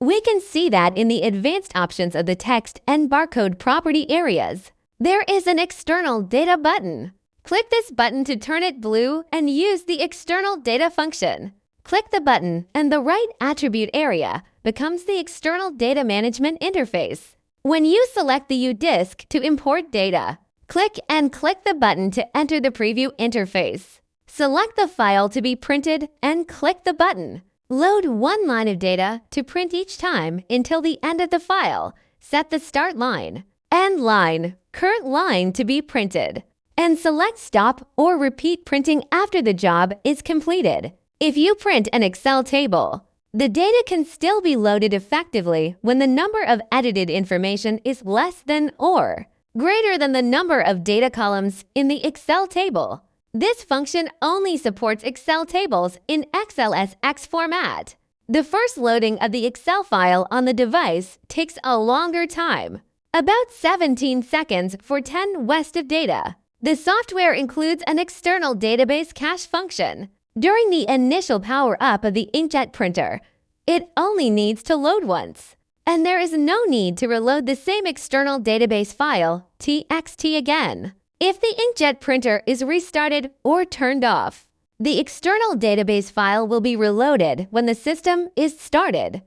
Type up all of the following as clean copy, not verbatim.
We can see that in the advanced options of the text and barcode property areas. There is an external data button. Click this button to turn it blue and use the external data function. Click the button and the right attribute area becomes the external data management interface. When you select the U disk to import data, click the button to enter the preview interface. Select the file to be printed and click the button. Load one line of data to print each time until the end of the file. Set the start line, end line, current line to be printed, and select stop or repeat printing after the job is completed. If you print an Excel table, the data can still be loaded effectively when the number of edited information is less than or greater than the number of data columns in the Excel table. This function only supports Excel tables in XLSX format. The first loading of the Excel file on the device takes a longer time, about 17 seconds for 10 West of data. The software includes an external database cache function. During the initial power-up of the Inkjet Printer, it only needs to load once, and there is no need to reload the same external database file, txt, again. If the Inkjet Printer is restarted or turned off, the external database file will be reloaded when the system is started.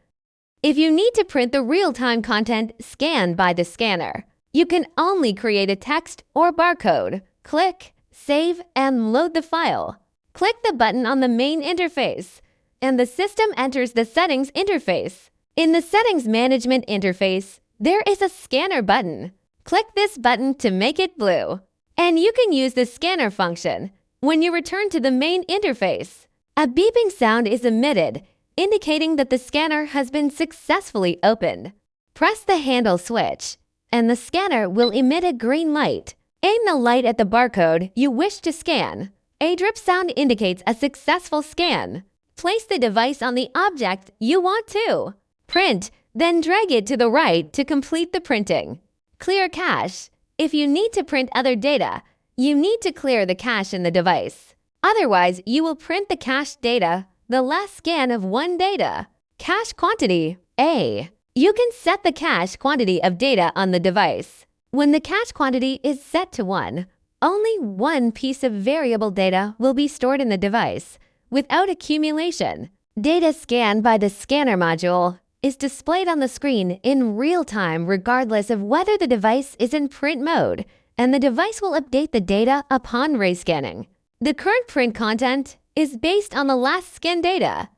If you need to print the real-time content scanned by the scanner, you can only create a text or barcode. Click, save, and load the file. Click the button on the main interface, and the system enters the settings interface. In the settings management interface, there is a scanner button. Click this button to make it blue. And you can use the scanner function when you return to the main interface. A beeping sound is emitted, indicating that the scanner has been successfully opened. Press the handle switch, and the scanner will emit a green light. Aim the light at the barcode you wish to scan. A drip sound indicates a successful scan. Place the device on the object you want to print, then drag it to the right to complete the printing. Clear cache. If you need to print other data, you need to clear the cache in the device. Otherwise, you will print the cached data the last scan of one data. Cache quantity, A. You can set the cache quantity of data on the device. When the cache quantity is set to 1, only one piece of variable data will be stored in the device, without accumulation. Data scanned by the scanner module is displayed on the screen in real time regardless of whether the device is in print mode, and the device will update the data upon rescanning. The current print content is based on the last scan data.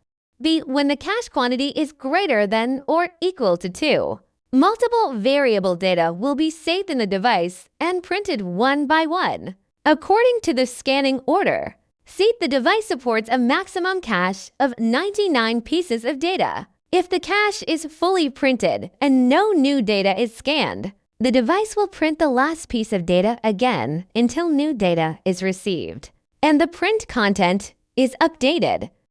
B. When the cache quantity is greater than or equal to 2, multiple variable data will be saved in the device and printed one by one, according to the scanning order. See, the device supports a maximum cache of 99 pieces of data. If the cache is fully printed and no new data is scanned, the device will print the last piece of data again until new data is received, and the print content is updated.